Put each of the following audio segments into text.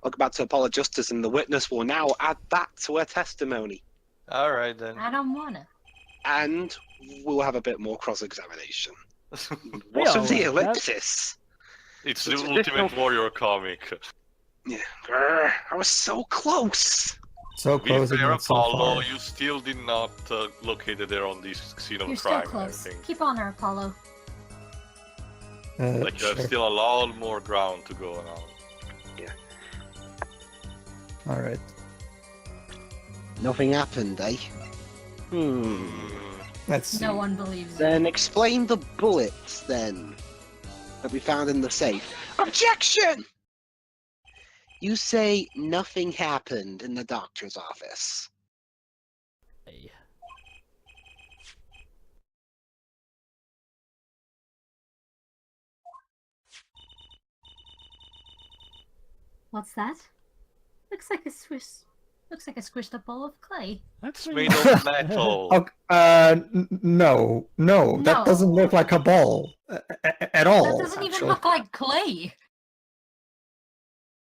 about to apologize justice, and the witness will now add that to her testimony. All right then. I don't wanna. And we'll have a bit more cross-examination. What's of the ellipsis? It's the Ultimate Warrior comic. Yeah, grr, I was so close. So close. Be fair, and so Apollo, far. you still did not locate it there on this scene of You're crime. still close. I think. Keep on her, Apollo. Like you have Sure. still a lot more ground to go around. All right. Nothing happened, eh? Let's see. No one believes it. Then explain the bullets, then, that we found in the safe. Objection! You say nothing happened in the doctor's office. What's that? Looks like a squished up ball of clay. It's made of metal. No, No. that doesn't look like a ball at all. That doesn't even look like clay.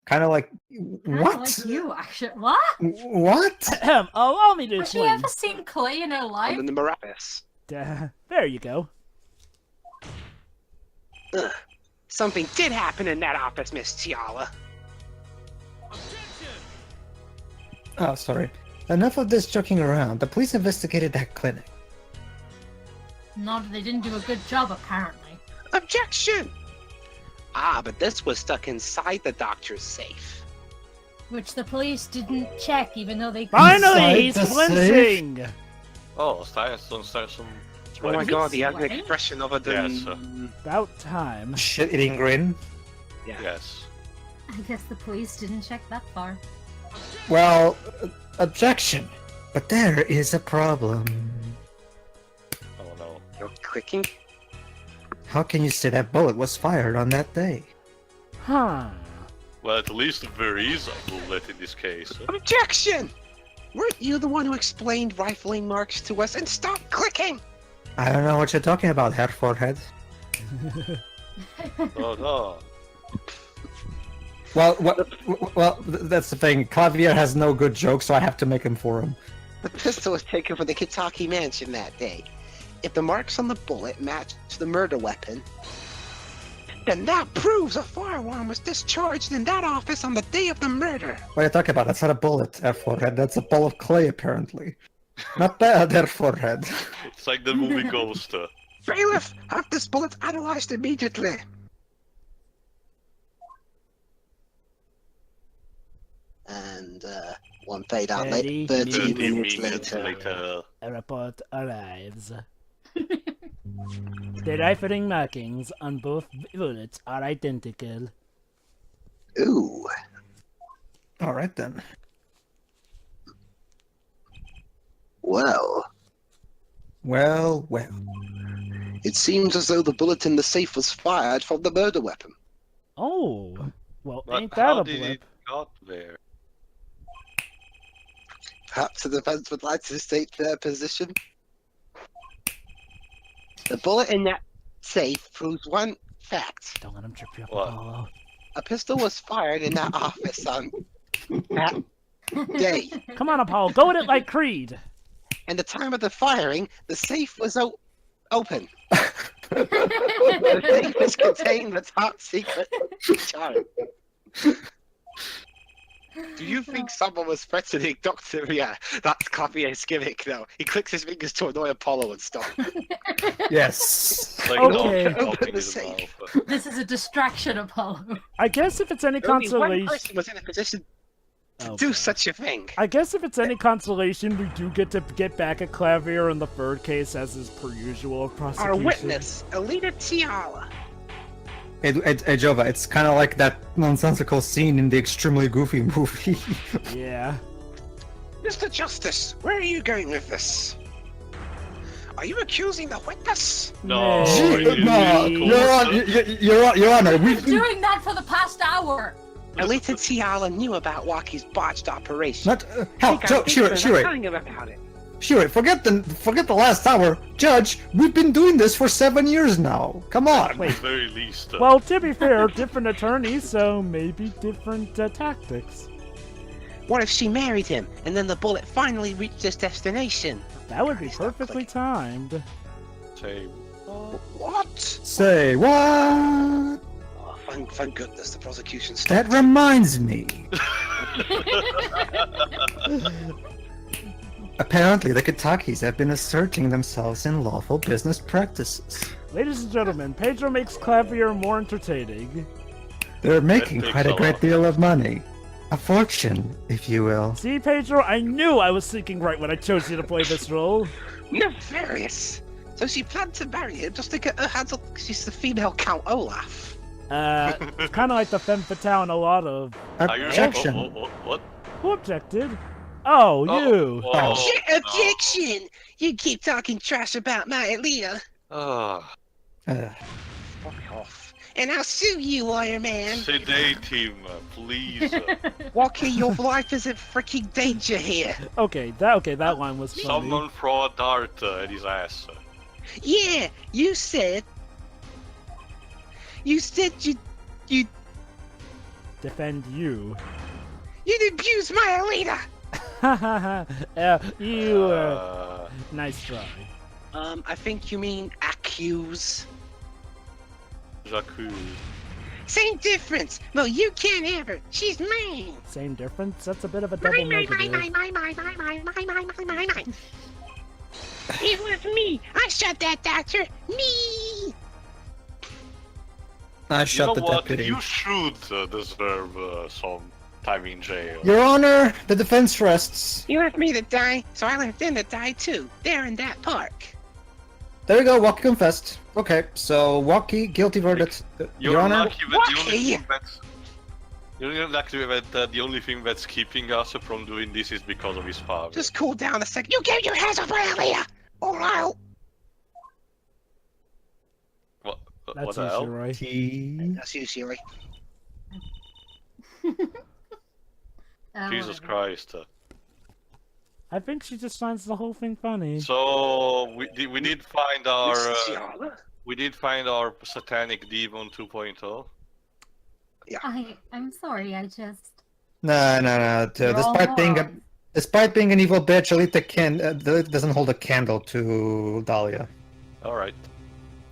Kind of like Kinda what? Like you, actually. What? What? Allow me to Has she explain. ever seen clay in her life? And then the Maravis. There you go. Ugh. Something did happen in that office, Miss Tiala. Oh, sorry. Enough of this joking around. The police investigated that clinic. No, they didn't do a good job, apparently. Objection! Ah, but this was stuck inside the doctor's safe. Which the police didn't check, even though they. Finally, he's Inside the flincing! Oh, some. Oh my god, he has an Sweating? expression other than... Yes. About time. Shit-eating grin. Yeah. Yes. I guess the police didn't check that far. Well, objection. But there is a problem. Oh no. You're clicking? How can you say that bullet was fired on that day? Huh. Well, at least there is a bullet in this case. Objection! Weren't you the one who explained rifling marks to us? And stop clicking! I don't know what you're talking about, Herr Forehead. Oh no. Well, that's the thing. Clavier has no good jokes, so I have to make them for him. The pistol was taken from the Kitaki mansion that day. If the marks on the bullet match the murder weapon, then that proves a firearm was discharged in that office on the day of the murder. What are you talking about? That's not a bullet, Herr Forehead. That's a ball of clay, apparently. Not bad, Herr Forehead. It's like the movie Ghost. Bailiff, have this bullet analyzed immediately. And, one fade out later, 13 minutes later. A report arrives. The rifling markings on both bullets are identical. Ooh. Alright then. Well, Well. it seems as though the bullet in the safe was fired from the murder weapon. Oh, well, But ain't that how a did blip? it got there? Perhaps the defense would like to state their position. The bullet in that safe proves one fact. Don't let him trip you up, What? Apollo. A pistol was fired in that office on that day. Come on, Apollo, go at it like Creed. And the time of the firing, the safe was open. The safe was contained the top secret charge. Do you think someone was threatening Dr. Yeah, that's Clavier's gimmick now. He clicks his fingers to annoy Apollo and stop. Yes. Like Okay. no, Open the his safe. mouth. This is a distraction, Apollo. I guess if it's any Only one consolation, person was in a position to Oh, do God. such a thing. I guess if it's any consolation, we do get to get back at Clavier in the third case, as is per usual of prosecution. Our witness, Alita Tiala. Hey, Jova, it's kind of like that nonsensical scene in the extremely goofy movie. Yeah. Mr. Justice, where are you going with this? Are you accusing the witness? No, No, Your Honor, We've we've been doing that for the past hour. Alita Tiala knew about Wocky's botched operation. not. Hell, Think I'm Shiro, not Shiro, telling him about it. Sure, forget the last hour. Judge, we've been doing this for 7 years now. Come on. At the very least. Well, to be fair, different attorneys, so maybe different tactics. What if she married him, and then the bullet finally reached its destination? That would be perfectly timed. Say, What? Say what? Oh, thank goodness the prosecution stopped. That reminds me. Apparently, the Kitakis have been asserting themselves in lawful business practices. Ladies and gentlemen, Pedro makes Clavier more entertaining. They're making takes quite a a great lot. deal of money. A fortune, if you will. See, Pedro, I knew I was thinking right when I chose you to play this role. Nefarious! So she planned to marry him just to get her hands on. She's the female Count Olaf. It's kind of like the femme fatale in a lot of... are you Objection. What? Who objected? Oh, you! Oh, Objection! You keep talking trash about my Alita. Ah, Fuck off. And I'll sue you, lawyer man. sedate him, please. Wocky, your life is in freaking danger here. Okay, that line was funny. Someone throw a dart at his ass. Yeah, you said you Defend you. you'd abuse my Alita. Nice try. I think you mean accuse. J'accuse. Same difference. Well, you can't have her. She's mine. Same difference? That's a bit of a double negative. Mine. It was me. I shot that doctor. Me. I You shot know the what? deputy. You should deserve some time in jail. Your Honor, the defense rests. You left me to die, so I left him to die too. There in that park. There we go, Wocky confessed. Okay, so Wocky, guilty verdict. You're Your Honor, lucky that the only Wocky! thing that's... You're lucky that the only thing that's keeping us from doing this is because of his father. Just cool down a second. You gave your hands up, Alita. All right. What That's the hell? usually right. That's you, Siri. Jesus Christ. I think she just finds the whole thing funny. So we did find our This is satanic demon 2.0. I'm sorry, I just... No. You're all Despite being an evil bitch, Alita doesn't hold a candle to Dahlia. All right.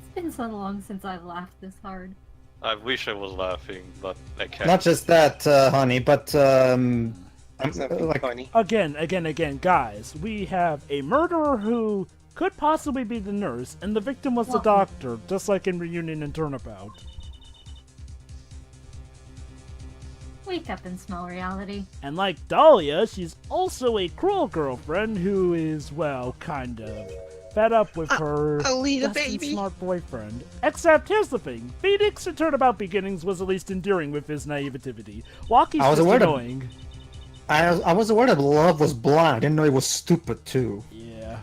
It's been so long since I've laughed this hard. I wish I was laughing, but I can't. Not just that, honey, but like funny. Again, guys, we have a murderer who could possibly be the nurse, and the victim was the Welcome. doctor, just like in Reunion and Turnabout. Wake up and smell reality. And like Dahlia, she's also a cruel girlfriend who is, well, kind of fed up with her Alita, less than baby. smart boyfriend. Except, here's the thing, Phoenix in Turnabout Beginnings was at least endearing with his naivety. Wocky's I was just aware of- annoying. I was aware that love was blind. I didn't know it was stupid too. Yeah.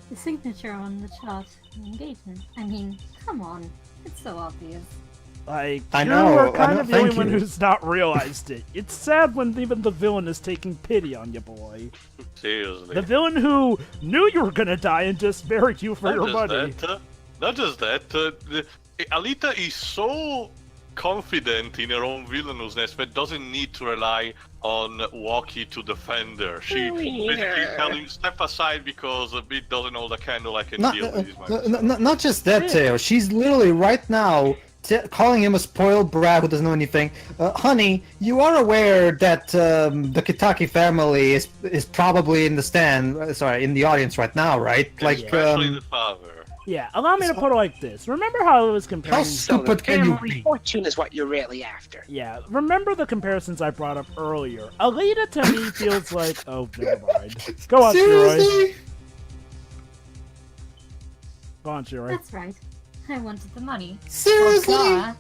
The signature on the chart. Engagement. I mean, come on. It's so obvious. Like, I you know, are kind I know, of the only thank one you. who's not realized it. It's sad when even the villain is taking pity on you, boy. Seriously. The villain who knew you were gonna die and just buried you for your money. Not just that. Alita is so confident in her own villainousness that doesn't need to rely on Wocky to defend her. She basically telling him step aside because a bit doesn't hold a candle. I can deal with this. Not just that, Teo. She's literally right now calling him a spoiled brat who doesn't know anything. Honey, you are aware that the Kitaki family is probably in the audience right now, right? Like, Especially the father. Yeah, allow me to put it like this. Remember how I was comparing... how So the stupid can you family be? fortune is what you're really after. Yeah, remember the comparisons I brought up earlier. Alita to me feels like... Oh, never mind. Go on, Shirai. Seriously? Go on, Shirai. That's right. I wanted the money. Seriously? Oh,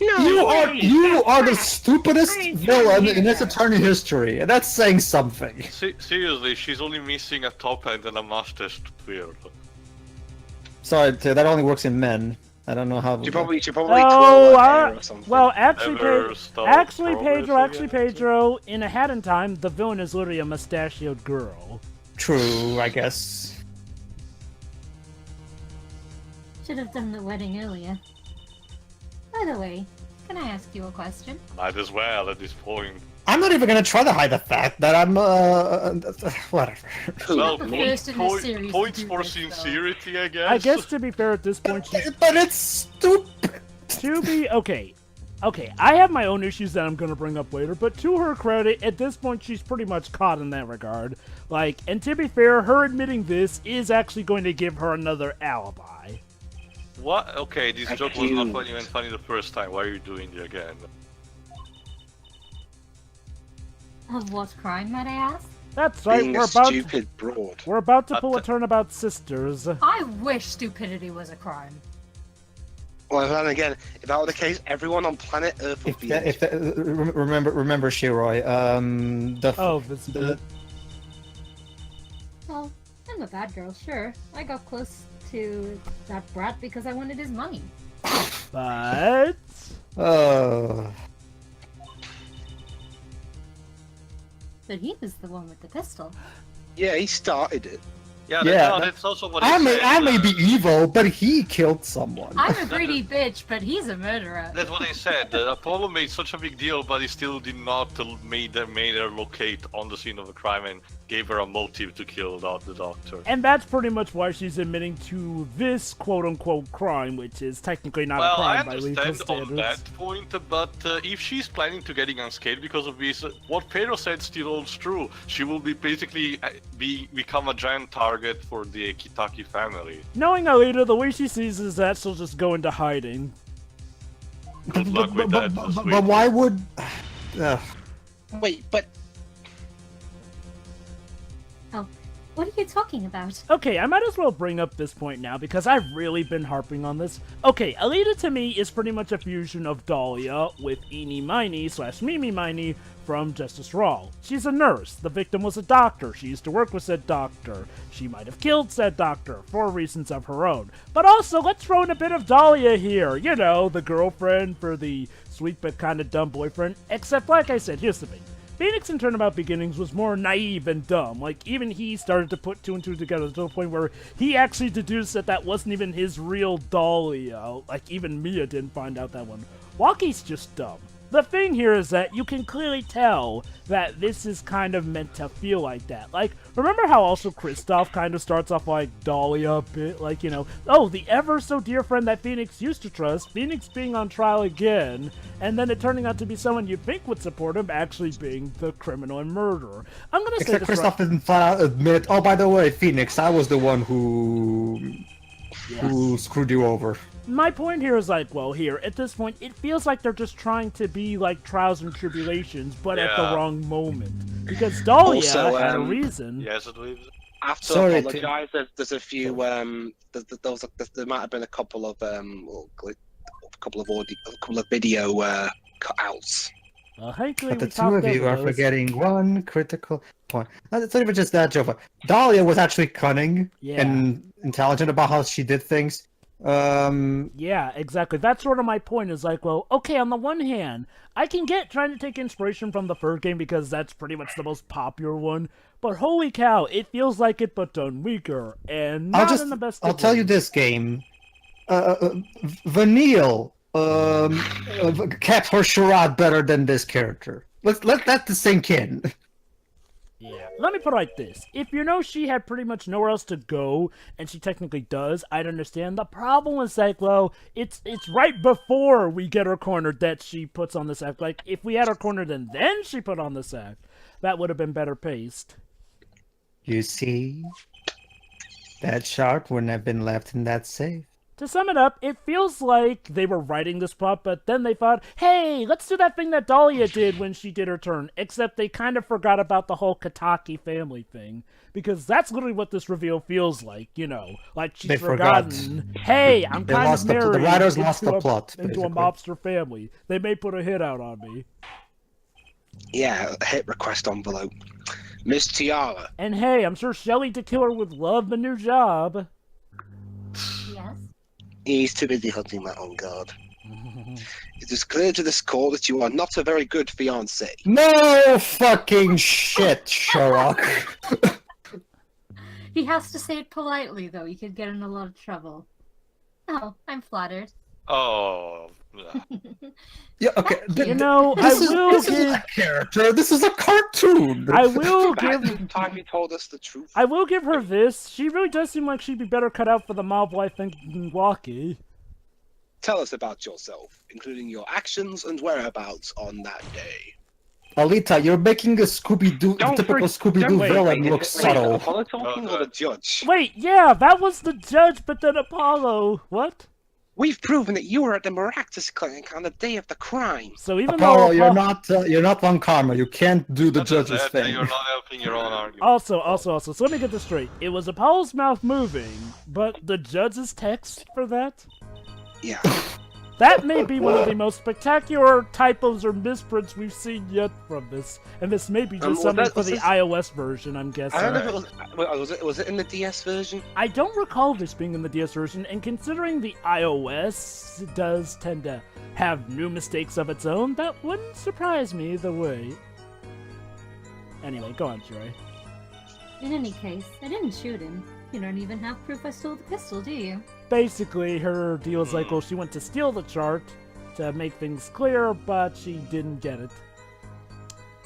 No, You are the stupidest villain in this eternal history, and that's saying something. Seriously, she's only missing a top hat and a mustache to wear. Sorry, Teo, that only works in men. I don't know how. She probably Oh, twirl her hair or something. well, actually, Never stop progress, I guess. Pedro, in A Hat in Time, the villain is literally a mustachioed girl. true, I guess. Should have done the wedding earlier. By the way, can I ask you a question? Might as well at this point. I'm not even gonna try to hide the fact that I'm, whatever. Well, the first in the series to points do for this, though. sincerity, I guess. I guess to be fair at this point, she's But it's stupid. to be okay. Okay, I have my own issues that I'm gonna bring up later, but to her credit, at this point she's pretty much caught in that regard. Like, and to be fair, her admitting this is actually going to give her another alibi. What? Okay, this Thank joke was not you. funny even funny the first time. Why are you doing it again? Of what crime, might I ask? That's right, Being a stupid broad. we're about to pull a turnabout sisters. I wish stupidity was a crime. Well, then again, if that were the case, everyone on planet Earth would be. Remember, Shiroi. Oh, this Well, I'm a bad girl, sure. I got close to that brat because I wanted his money. but But he was the one with the pistol. Yeah, he started it. Yeah, Yeah, that's also what he I may said. be evil, but he killed someone. I'm a greedy bitch, but he's a murderer. That's what they said. Apollo made such a big deal, but he still did not made her locate on the scene of the crime and gave her a motive to kill the doctor. and that's pretty much why she's admitting to this quote-unquote crime, which is technically not a Well, I crime by legal understand on standards. that point, but if she's planning to getting unscathed because of this, what Pedro said still holds true. She will be basically become a giant target for the Kitaki family. Knowing Alita, the way she sees is that she'll just go into hiding. Good luck with that. But why would? Wait, but What are you talking about? Okay, I might as well bring up this point now because I've really been harping on this. Okay, Alita to me is pretty much a fusion of Dahlia with Eeny Miny / Mimi Miny from Justice for All. She's a nurse. The victim was a doctor. She used to work with said doctor. She might have killed said doctor for reasons of her own. But also, let's throw in a bit of Dahlia here. You know, the girlfriend for the sweet but kind of dumb boyfriend. Except, like I said, here's the thing. Phoenix in Turnabout Beginnings was more naive and dumb. Like, even he started to put 2 and 2 together to the point where he actually deduced that that wasn't even his real Dahlia. Like, even Mia didn't find out that one. Wocky's just dumb. The thing here is that you can clearly tell that this is kind of meant to feel like that. Like, remember how also Kristoff kind of starts off like Dahlia a bit? Like, you know, oh, the ever-so-dear friend that Phoenix used to trust, Phoenix being on trial again, and then it turning out to be someone you think would support him actually being the criminal and murderer. I'm gonna say Except this Kristoff didn't flat out admit, oh, by the way, Phoenix, I was the one who screwed you over. My point here is like, well, here, at this point, it feels like they're just trying to be like trials and tribulations, but at the Yeah. wrong moment. Because Dahlia Also, had a reason. Yes, it was. I have to Sorry, apologise. There's a few. There might have been a couple of video cutouts. Well, thankfully, But the we two talked of you over are those. forgetting one critical point. It's not even just that, Jova. Dahlia was actually cunning Yeah. and intelligent about how she did things. Yeah, exactly. That's sort of my point, is like, well, okay, on the one hand, I can get trying to take inspiration from the third game because that's pretty much the most popular one, but holy cow, it feels like it but done weaker, and not in the best I'll of tell you ways. this game. Vanille kept her charade better than this character. Let that sink in. Yeah. Let me put it like this. If you know she had pretty much nowhere else to go, and she technically does, I'd understand. The problem is that, well, it's right before we get her cornered that she puts on this act. Like, if we had her cornered and then she put on this act, that would have been better paced. You see? That shard wouldn't have been left in that safe. To sum it up, it feels like they were writing this plot, but then they thought, hey, let's do that thing that Dahlia did when she did her turn, except they kind of forgot about the whole Kitaki family thing, because that's literally what this reveal feels like, you know, like she's They forgot. forgotten, hey, I'm They kind lost of the married writers lost into the a- plot, into a basically. mobster family. They may put a hit out on me. Yeah, a hit request envelope. Miss Tiara. And hey, I'm sure Shelly the Killer would love the new job. Yes? He's too busy hunting that on guard. It is clear to this court that you are not a very good fiancé. No fucking shit, Sherlock. He has to say it politely, though. He could get in a lot of trouble. Oh, I'm flattered. Oh. Yeah, okay. You know, this I will is give. a character. This is a cartoon. I will Back give. in the time you told us the truth. I will give her this. She really does seem like she'd be better cut out for the mob life than Wocky. Tell us about yourself, including your actions and whereabouts on that day. Alita, you're making a Scooby-Doo, Don't typical for- Scooby-Doo Wait, villain wait, look wait, subtle. Apollo talking or the judge? Wait, yeah, that was the judge, but then Apollo. What? We've proven that you were at the Maractus clinic on the day of the crime. So even Apollo, though you're not Von Karma. You can't do the That is judge's that, thing. You're not helping your own argument. Also, so let me get this straight. It was Apollo's mouth moving, but the judge's text for that? Yeah. That may be one of the most spectacular typos or misprints we've seen yet from this, and this may be just well, something for was the this- iOS version, I'm guessing. I don't know if it was it in the DS version? I don't recall this being in the DS version, and considering the iOS does tend to have new mistakes of its own, that wouldn't surprise me either way. Anyway, go on, Joy. In any case, I didn't shoot him. You don't even have proof I stole the pistol, do you? Basically, her deal is like, well, she went to steal the chart to make things clear, but she didn't get it.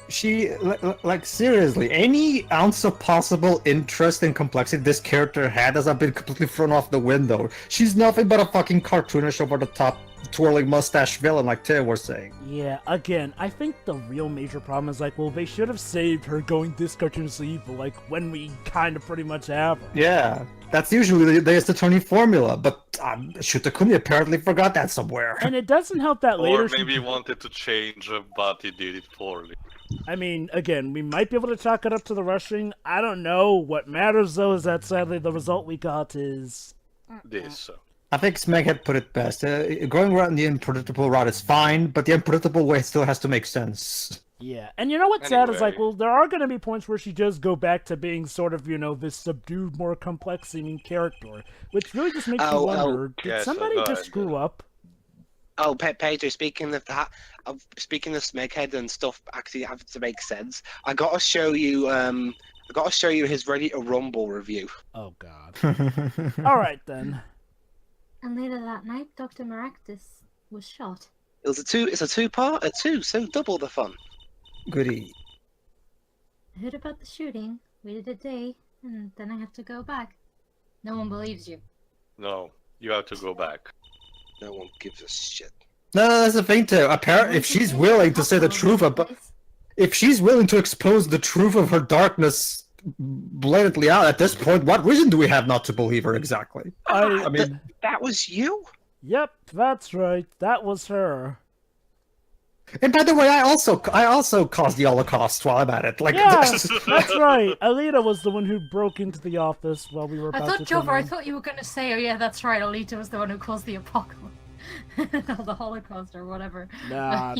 She, like, seriously, any ounce of possible interest and complexity this character had has been completely thrown off the window. She's nothing but a fucking cartoonish over-the-top twirling mustache villain, like Tay was saying. Yeah, again, I think the real major problem is like, well, they should have saved her going this cartoonishly evil, like, when we kind of pretty much have her. Yeah, that's usually the Tony formula, but Shutakuni apparently forgot that somewhere. And it doesn't help that later Or she- maybe he wanted to change, but he did it poorly. I mean, again, we might be able to chalk it up to the rushing. I don't know. What matters, though, is that sadly the result we got is... This. I think Smeg had put it best. Going around the unpredictable route is fine, but the unpredictable way still has to make sense. Yeah, and you know what's sad is like, Anyway. well, there are going to be points where she does go back to being sort of, you know, this subdued, more complex seeming character, which really just makes me wonder, did yeah, so somebody go just ahead. screw up? Oh, Pedro, speaking of that, speaking of Smeghead and stuff actually having to make sense, I gotta show you his Ready to Rumble review. Oh, God. Alright, then. And later that night, Dr. Maractus was shot. It's a two-part, so double the fun. Goody. I heard about the shooting, waited a day, and then I had to go back. No one believes you. No, you have to go back. No one gives a shit. No, that's the thing too. Apparently, if she's willing to say the truth about, if she's willing to expose the truth of her darkness blatantly out at this point, what reason do we have not to believe her exactly? I mean, That was you? Yep, that's right. That was her. and by the way, I also caused the Holocaust while I'm at it. Like, Yeah, that's right. Alita was the one who broke into the office while we were I about thought, to Jover, come I in. thought you were going to say, oh yeah, that's right, Alita was the one who caused the apocalypse. The Holocaust or whatever. Nah.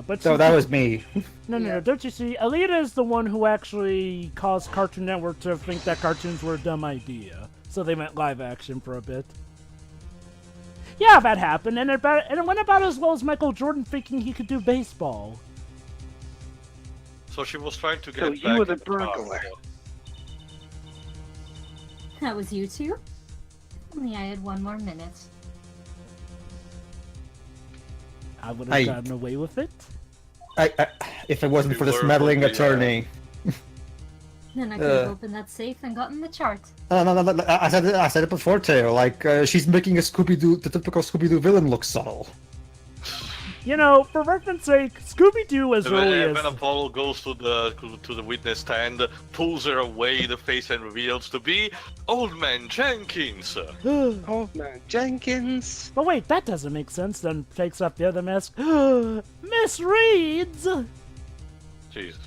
But so she- that was me. No, don't you see? Alita is the one who actually caused Cartoon Network to think that cartoons were a dumb idea. So they went live action for a bit. Yeah, that happened, and it went about as well as Michael Jordan thinking he could do baseball. So she was trying to get So back you were the in car. burglar. That was you two? If only I had one more minute. I would have I- gotten away with it. If it wasn't You for this were meddling probably, attorney. Then I could have opened that safe and gotten the chart. No, I said it before, Teo. Like, she's making the typical Scooby-Doo villain look subtle. You know, for reference sake, Scooby-Doo as early When as... Apollo goes to the witness stand, pulls her away the face and reveals to be Old Man Jenkins. Oh man, Jenkins. But wait, that doesn't make sense. Then takes off the other mask. Miss Reeds! Jesus.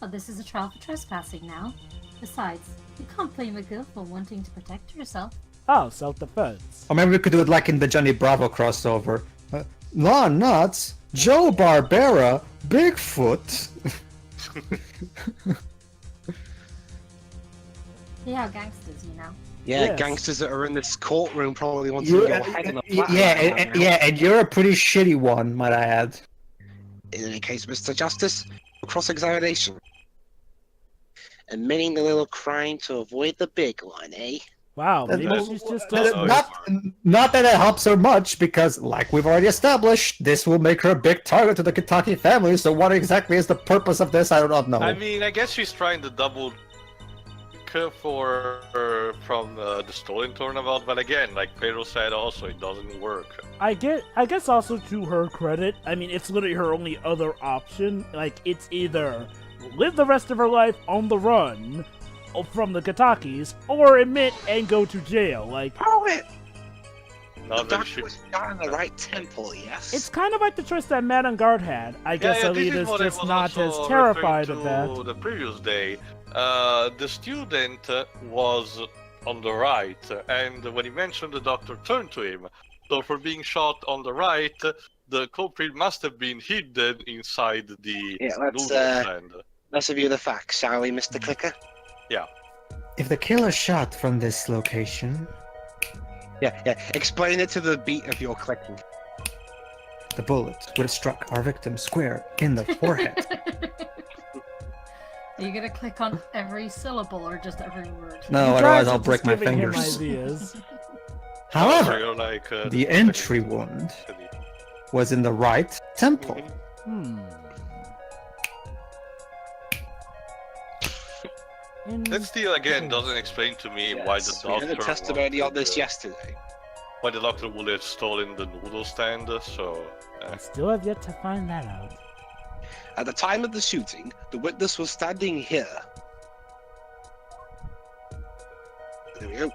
But this is a trial for trespassing now. Besides, you can't blame a girl for wanting to protect herself. Oh, self-defense. Or maybe we could do it like in the Johnny Bravo crossover. Lawn Nuts, Joe Barbera, Bigfoot. They are gangsters, you know. Yeah, Yes. gangsters that are in this courtroom probably want to go ahead on the flat right now. And you're a pretty shitty one, might I add. In any case, Mr. Justice, cross-examination. admitting the little crime to avoid the big one, eh? Wow, maybe That's- she's just that's- not that it helps her much, because, like we've already established, this will make her a big target to the Kitaki family, so what exactly is the purpose of this? I do not know. I mean, I guess she's trying to double for her from the stolen turnabout, but again, like Pedro said, also it doesn't work. I guess also to her credit, I mean, it's literally her only other option. Like, it's either live the rest of her life on the run from the Kitakis, or admit and go to jail. Like, Prove it! The Not that doctor she. was not in the right temple, yes? it's kind of like the choice that Madame Guard had. I guess this is Alita's what I just was not as also terrified of referring to that. The previous day, the student was on the right, and when he mentioned the doctor turned to him. So for being shot on the right, the culprit must have been hidden inside the Yeah, noodle stand. Let's review the facts, shall we, Mr. Clicker? If the killer shot from this location, Yeah. Explain it to the beat of your clicking. the bullet would have struck our victim square in the forehead. Are you gonna click on every syllable or just every word? No, You otherwise guys I'll are break just my giving him fingers. ideas. So However, you're like, the entry wound was in the right temple. That still again doesn't explain to me why the We had a doctor testimony on wanted, this yesterday. why the doctor would have stolen the noodle stand. So I still have yet to find that out. At the time of the shooting, the witness was standing here. There we go.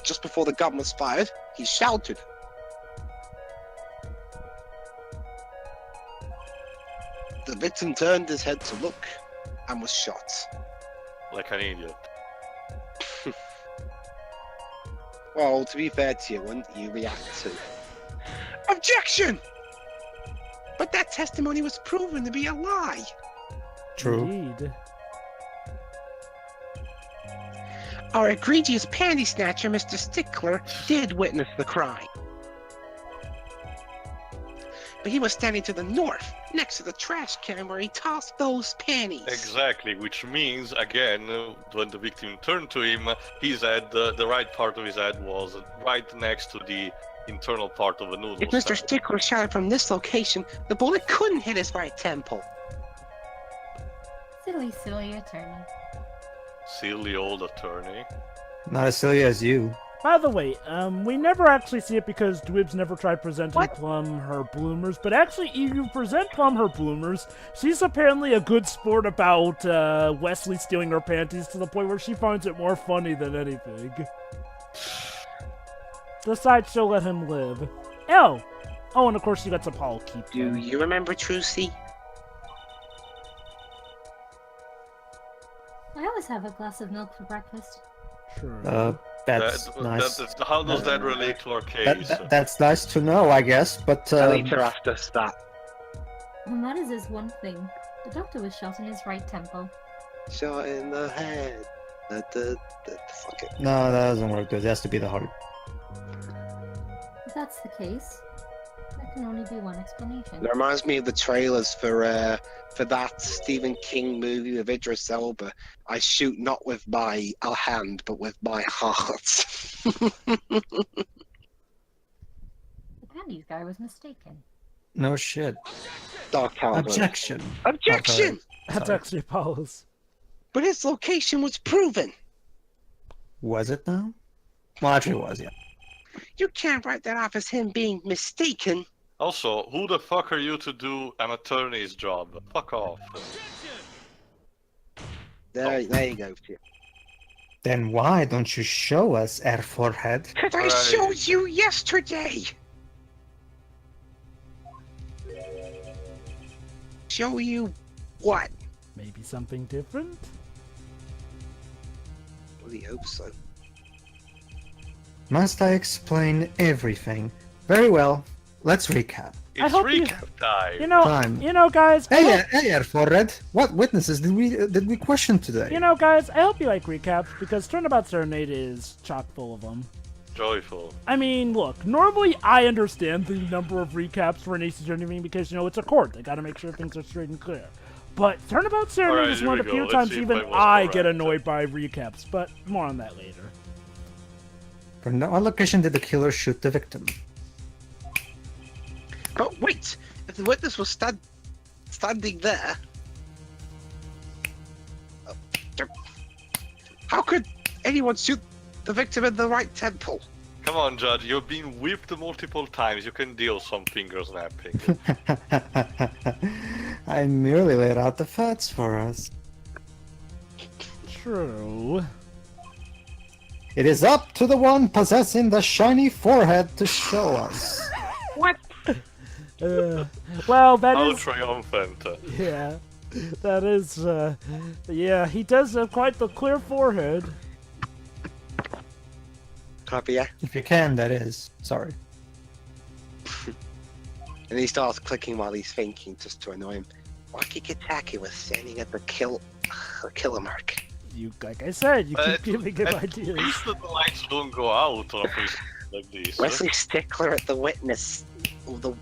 Just before the gun was fired, he shouted. The victim turned his head to look and was shot. like an idiot. Well, to be fair to you, when you react to objection! But that testimony was proven to be a lie. True. Indeed. Our egregious panty snatcher, Mr. Stickler, did witness the crime. But he was standing to the north, next to the trash can where he tossed those panties. Exactly, which means again, when the victim turned to him, his head, the right part of his head was right next to the internal part of the noodle If Mr. stand. Stickler shot it from this location, the bullet couldn't hit his right temple. Silly attorney. Silly old attorney. Not as silly as you. By the way, we never actually see it because Dwibs never tried presenting What? Plum her bloomers, but actually, if you present Plum her bloomers, she's apparently a good sport about Wesley stealing her panties to the point where she finds it more funny than anything. Decides she'll let him live. Oh, and of course she lets Apollo keep Do them. you remember Trucy? I always have a glass of milk for breakfast. Sure. That's nice. How does that relate to our case? That's nice to know, I guess, but Alita asked us that. Well, that is one thing. The doctor was shot in his right temple. Shot in the head. Fuck it. no, that doesn't work. It has to be the heart. If that's the case, there can only be one explanation. It reminds me of the trailers for that Stephen King movie with Idris Elba. I shoot not with my hand, but with my heart. The panties guy was mistaken. No shit. Dark Calvin. Objection. Objection! That's actually Apollo's. But his location was proven. Was it now? Well, actually, it was, yeah. You can't write that off as him being mistaken. Also, who the fuck are you to do an attorney's job? Fuck off. There you go. Then why don't you show us, Air Forehead? Because I Right. showed you yesterday. Show you what? Maybe something different? Well, he hopes so. Must I explain everything? Very well. Let's recap. It's hope you- recap time. Time. Guys. Hey, Air Forehead. What witnesses did we question today? Guys, I hope you like recaps because Turnabout Serenade is chock full of them. Joyful. I mean, look, normally I understand the number of recaps for an ACG or anything because, it's a court. They gotta make sure things are straight and clear. But Turnabout Ceremony Alright, is here one we of the go. few Let's times see if even I was I get correct. annoyed by recaps, but more on that later. From what location did the killer shoot the victim? But wait, if the witness was standing there, how could anyone shoot the victim in the right temple? Come on, Judge, you've been whipped multiple times. You can deal some finger snapping. I merely laid out the facts for us. True. It is up to the one possessing the shiny forehead to show us. What? Well, that How is... triumphant. Yeah. That is, yeah, he does have quite the clear forehead. Copy, yeah. If you can, that is. Sorry. And he starts clicking while he's thinking, just to annoy him. Wocky Kitaki was standing at the killer mark. You, like I said, you keep giving him At ideas. least the lights don't go out on a place like this. Wesley Stickler at the witness, the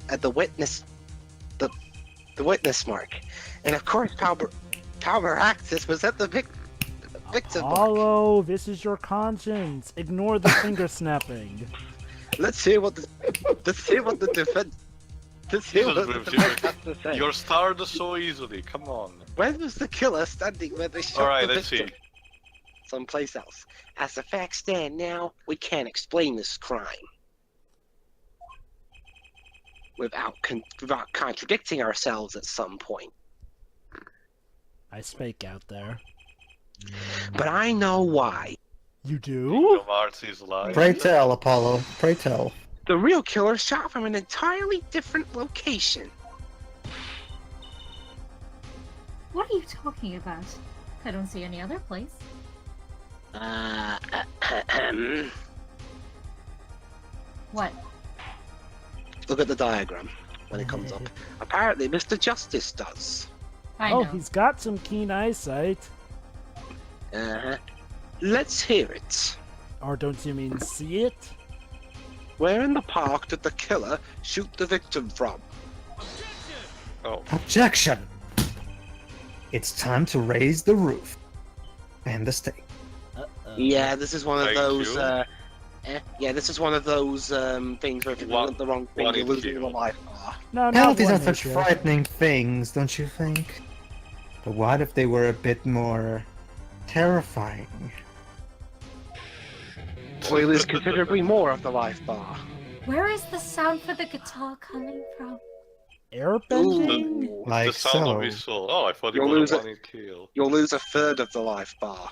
witness mark, and of course Palmer Axis was at the victim mark. Apollo, this is your conscience. Ignore the finger snapping. Let's hear what the defense. Let's hear what the Jesus, defense has to say. You're starred so easily. Come on. When was the killer standing where they shot Alright, the let's victim? see. Someplace else. As the facts stand now, we can't explain this crime without contradicting ourselves at some point. I spake out there. But I know why. You do? Your Mars is live. Pray tell, Apollo. Pray tell. The real killer shot from an entirely different location. What are you talking about? I don't see any other place. What? Look at the diagram when it comes up. Apparently, Mr. Justice does. I know. Oh, he's got some keen eyesight. Uh-huh. Let's hear it. Or don't you mean see it? Where in the park did the killer shoot the victim from? Oh. Objection! It's time to raise the roof. And the stake. Uh-oh. Yeah, this is one of Thank those. you. Yeah, this is one of those things where if you want the wrong thing, One you're is losing killed. your life bar. No, not Penalties one are such issue. frightening things, don't you think? But what if they were a bit more terrifying? Or you lose considerably more of the life bar. Where is the sound for the guitar coming from? Airbending? Ooh. Like The sound so. of his soul. Oh, I thought it You'll was lose a it. one kill. You'll lose a third of the life bar.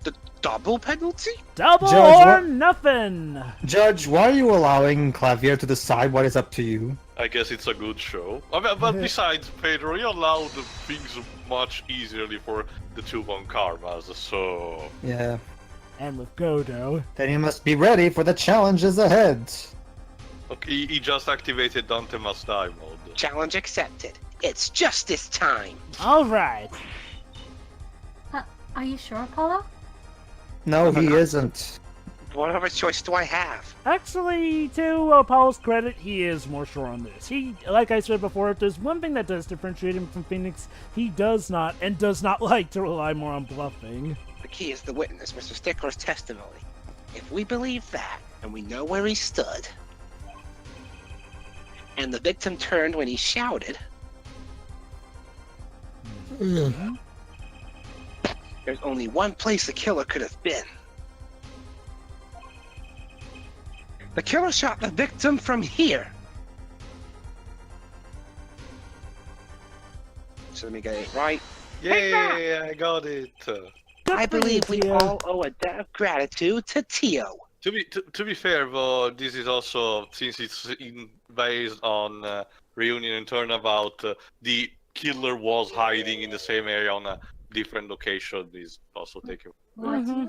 The double penalty? Double Judge, or what- nothing! Judge, why are you allowing Clavier to decide what is up to you? I guess it's a good show. But besides, Pedro, you allowed things much easily for the 2-1 karmas, so... Yeah. And with Godo. Then you must be ready for the challenges ahead. Okay, he just activated Dante Must Die mode. Challenge accepted. It's justice time. Alright. Are you sure, Apollo? No, he isn't. What other choice do I have? Actually, to Apollo's credit, he is more sure on this. He, like I said before, if there's one thing that does differentiate him from Phoenix, he does not like to rely more on bluffing. The key is the witness, Mr. Stickler's testimony. If we believe that, and we know where he stood, and the victim turned when he shouted, there's only one place the killer could have been. The killer shot the victim from here. So let me get it right. Yeah, I got it. I believe we Tio. all owe a debt of gratitude to Tio. To be fair, though, this is also, since it's based on Reunion and Turnabout, the killer was hiding in the same area on a different location. Is also taken. What? Mhm.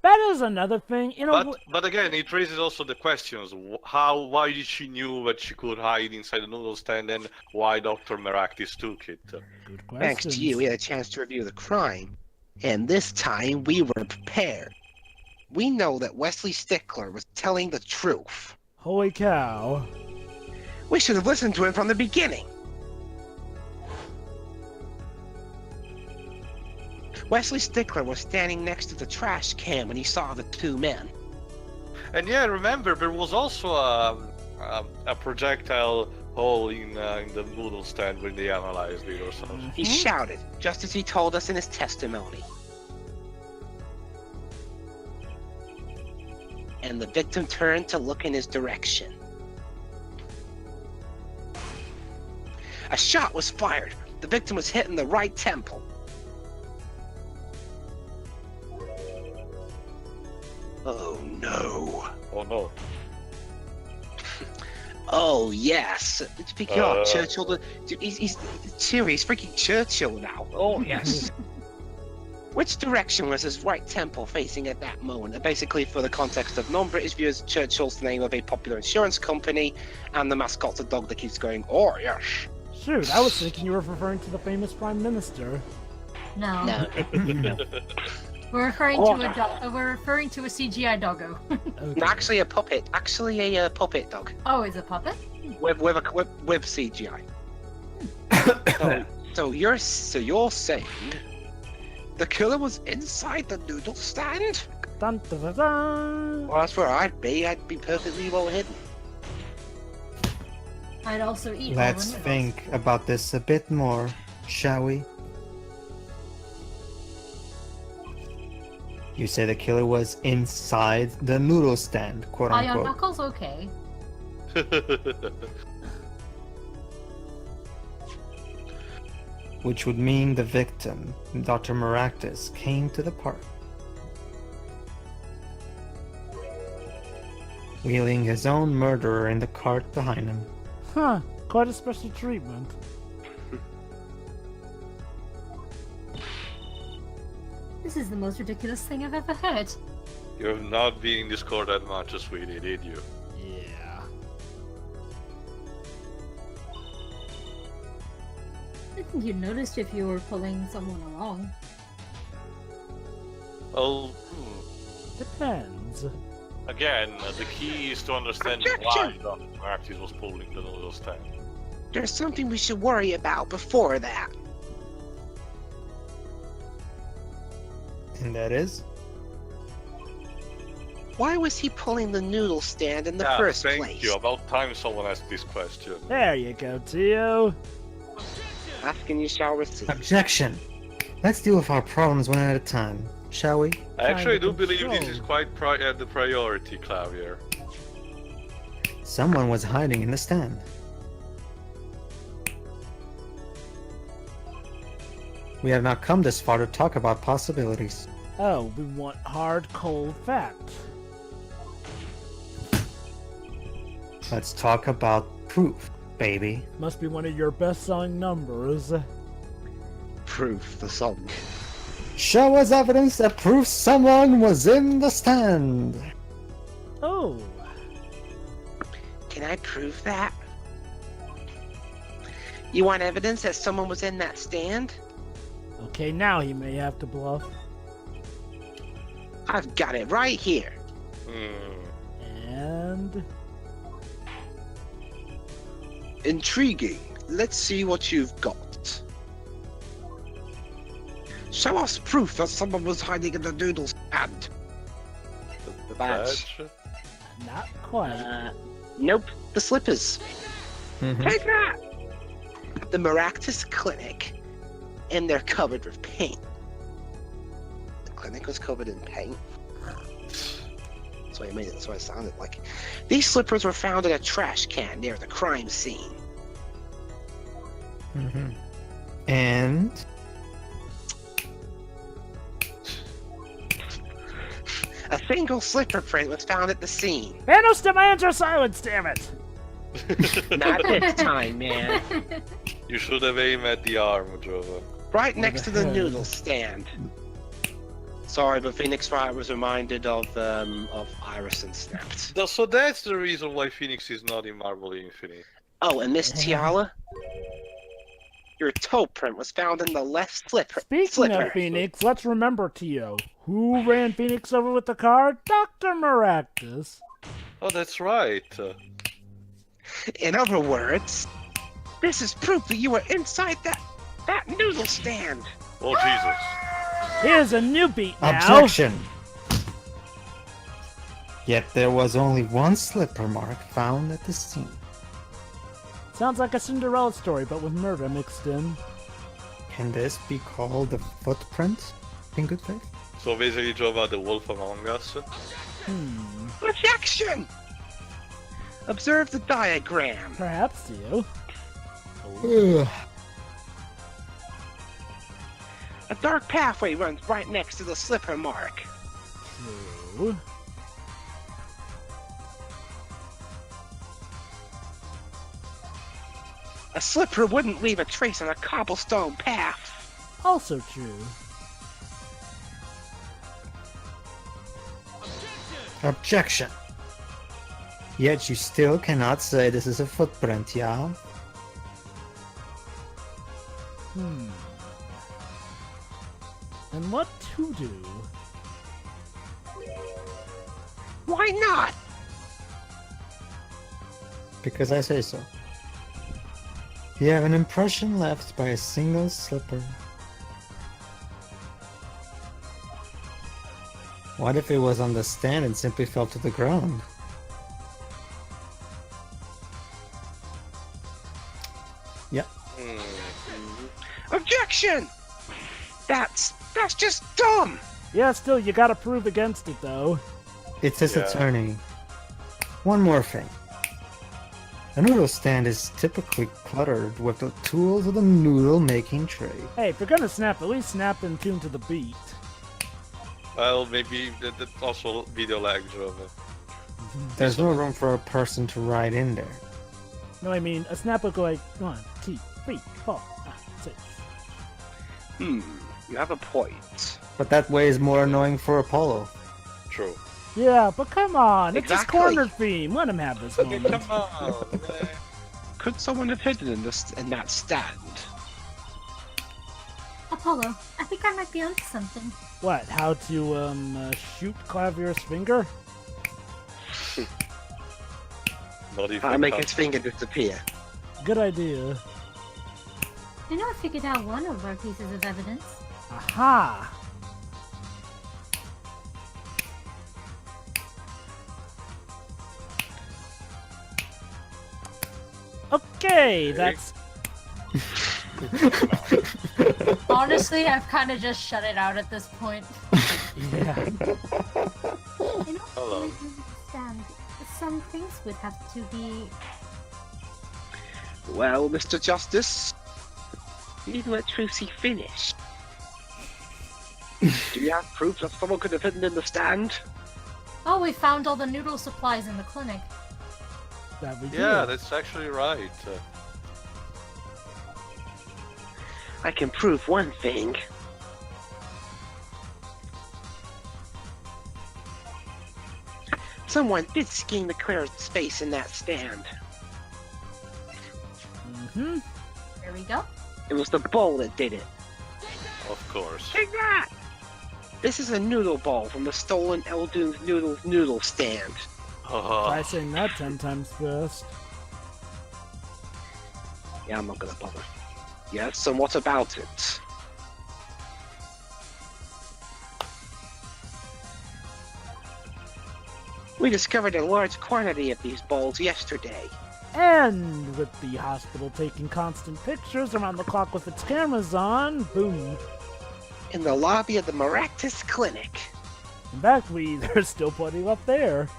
That is another thing, you know. But again, it raises also the questions: why did she knew that she could hide inside the noodle stand, and why Dr. Meraktis took it? Good questions. Thanks to you, we had a chance to review the crime. And this time, we were prepared. We know that Wesley Stickler was telling the truth. Holy cow. We should have listened to him from the beginning. Wesley Stickler was standing next to the trash can when he saw the two men. And yeah, remember there was also a projectile hole in the noodle stand when they analyzed it or something. He shouted, just as he told us in his testimony. And the victim turned to look in his direction. A shot was fired. The victim was hit in the right temple. Oh no. Oh no. Oh yes. Speaking of Churchill, he's freaking Churchill now. Oh yes. Which direction was his right temple facing at that moment? Basically, for the context of non-British viewers, Churchill's the name of a popular insurance company, and the mascot's a dog that keeps going, oh yes. Shoot, I was thinking you were referring to the famous Prime Minister. No. No. We're referring to a CGI doggo. Okay. Actually, a puppet. Actually, a puppet dog Oh, is it puppet? with CGI. so you're saying the killer was inside the noodle stand? Dun, dun, dun, dun. Well, that's where I'd be. I'd be perfectly well hidden. I'd also eat. Let's all the noodles. think about this a bit more, shall we? You say the killer was inside the noodle stand, quote Iron unquote. Knuckles, okay. Which would mean the victim, Dr. Maractus, came to the park, wheeling his own murderer in the cart behind him. Huh, quite a special treatment. This is the most ridiculous thing I've ever heard. You have not been in Discord that much, sweetie, did you? Yeah. I think you noticed if you were pulling someone along. Oh, Depends. again, the key is to understand why Dr. Maractus was pulling the noodle stand. There's something we should worry about before that. And that is? Why was he pulling the noodle stand in the first thank place? you. About time someone asked this question. There you go, Tio. Asking you shall receive. Objection! Let's deal with our problems one at a time, shall we? I actually do Kind of believe this control. is quite the priority, Clavier. Someone was hiding in the stand. We have not come this far to talk about possibilities. Oh, we want hard, cold fact. Let's talk about proof, baby. Must be one of your best-selling numbers. Proof, the song. Show us evidence that proves someone was in the stand. Oh. Can I prove that? You want evidence that someone was in that stand? Okay, now he may have to bluff. I've got it right here. And... Intriguing. Let's see what you've got. Show us proof that someone was hiding in the noodle stand. The badge. not quite. Nope. The slippers. Mhm. Take that! The Maractus Clinic. And they're covered with paint. The clinic was covered in paint. That's why I made it. That's why it sounded like. These slippers were found in a trash can near the crime scene. Mhm. And A single slipper print was found at the scene. Thanos demands your silence, damn it! Not this time, man. You should have aimed at the arm, Drova. Right next to the head. noodle stand. Sorry, but Phoenix Wright was reminded of Iris and Snapped. So that's the reason why Phoenix is not in Marvel Infinite. Oh, and this tiara? Your toe print was found in the left slipper. Speaking of Phoenix, let's remember, Tio. Who ran Phoenix over with the car? Dr. Maractus. Oh, that's right. In other words, this is proof that you were inside that noodle stand. Oh, Jesus. Here's a new beat now. Objection! Yet there was only one slipper mark found at the scene. Sounds like a Cinderella story, but with murder mixed in. Can this be called a footprint? In good faith? So basically, Jova, the wolf among us. Objection! Observe the diagram. Perhaps you. Ugh. A dark pathway runs right next to the slipper mark. True. A slipper wouldn't leave a trace on a cobblestone path. Also true. Objection! Yet you still cannot say this is a footprint, yeah? And what to do? Why not? Because I say so. You have an impression left by a single slipper. What if it was on the stand and simply fell to the ground? Yep. Objection! That's just dumb! Yeah, still, you gotta prove against it, though. It's his Yeah. attorney. One more thing. A noodle stand is typically cluttered with the tools of the noodle making tray. Hey, if you're gonna snap, at least snap in tune to the beat. Well, maybe that also video lag, Jova. There's no room for a person to ride in there. No, I mean, a snap would go like 1, 2, 3, 4, 5, 6. You have a point. But that way is more annoying for Apollo. True. Yeah, but come on, it's his Exactly. corner theme. Let him have this moment. Could someone have hidden in that stand? Apollo, I think I might be onto something. What? How to shoot Clavier's finger? Not even. I'll make his finger disappear. Good idea. I know I figured out one of our pieces of evidence. Aha! Okay, that's Honestly, I've kind of just shut it out at this point. yeah. You know, Hello. I don't understand. Some things would have to be. Well, Mr. Justice, you need to let Tracy finish. Do you have proof that someone could have hidden in the stand? Oh, we found all the noodle supplies in the clinic. That we Yeah, do. that's actually right. I can prove one thing. Someone did scheme to clear space in that stand. Mm-hmm. There we go. It was the bowl that did it. Of course. Take that! This is a noodle bowl from the stolen Eldoon's noodle stand. Try saying that 10 times fast. Yeah, I'm not gonna bother. Yes, and what about it? We discovered a large quantity of these bowls yesterday. And with the hospital taking constant pictures around the clock with its cameras on, boom. In the lobby of the Maractus Clinic. In fact, there's still plenty left there.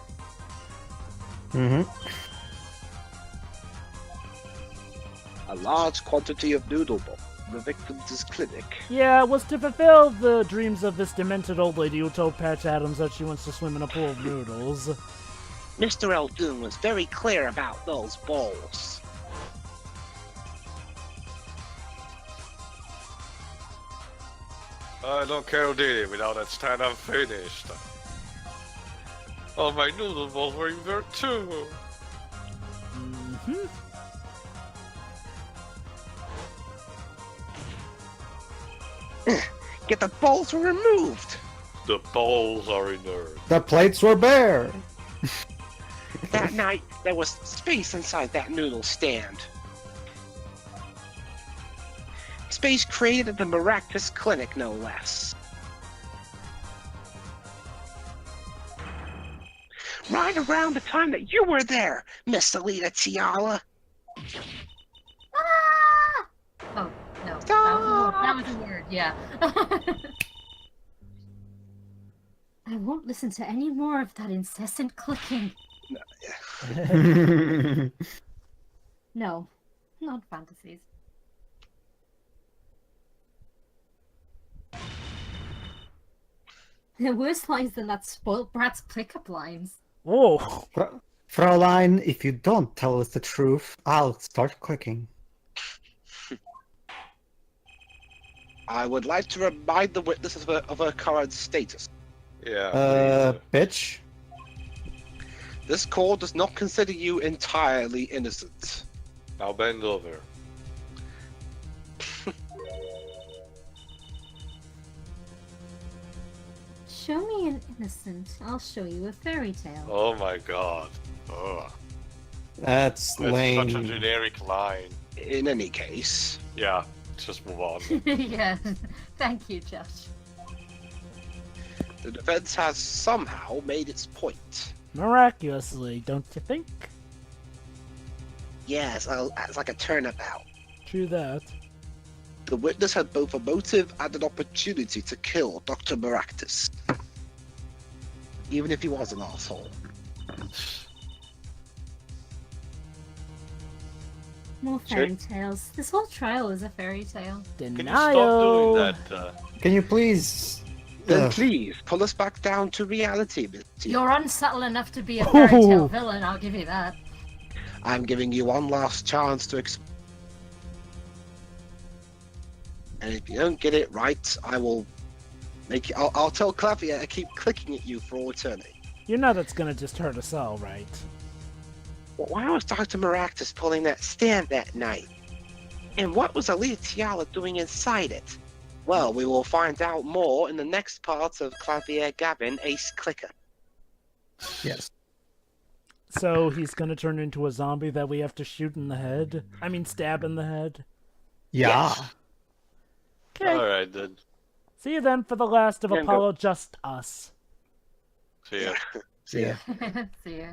Mm-hmm. A large quantity of noodle bowl from the victim's clinic. Yeah, it was to fulfill the dreams of this demented old lady who told Patch Adams that she wants to swim in a pool of noodles. Mr. Eldoon was very clear about those bowls. I don't care who did it without that stand unfinished. Oh, my noodle balls were in there too. Mm-hmm. Yet the bowls were removed. The balls are in there. The plates were bare. That night, there was space inside that noodle stand. Space created at the Maractus Clinic, no less. right around the time that you were there, Miss Alita Tiala. Ah! Oh, no. That was a word, yeah. I won't listen to any more of that incessant clicking. No, not fantasies. There are worse lines than that spoilt brat's click-up lines. Oh, Fraulein, if you don't tell us the truth, I'll start clicking. I would like to remind the witness of her current status. Yeah. Bitch. This court does not consider you entirely innocent. Now bend over. Show me an innocent, I'll show you a fairy tale. Oh my god. Ugh. That's That's lame. such a generic line. In any case, Yeah, just move on. Yeah, thank you, Josh. the defense has somehow made its point. miraculously, don't you think? Yes, it's like a turnabout. True that. The witness had both a motive and an opportunity to kill Dr. Maractus. Even if he was an asshole. More fairy tales. This whole trial is a fairy tale. Can you Denial. stop doing that? Can you please... Then Ugh. please, pull us back down to reality, Miss T. You're unsubtle enough to be a fairy tale Ooh. villain, I'll give you that. I'm giving you one last chance to and if you don't get it right, I will make it. I'll tell Clavier to keep clicking at you for all eternity. You know that's gonna just hurt us all, right? Well, why was Dr. Maractus pulling that stand that night? And what was Alita Tiala doing inside it? Well, we will find out more in the next part of Clavier Gavin Ace Clicker. Yes. So he's gonna turn into a zombie that we have to shoot in the head? I mean, stab in the head? Yeah. Yes. Okay. Alright then. See you then for the last of Yeah, go. Apollo Just Us. See ya. Yeah. See ya.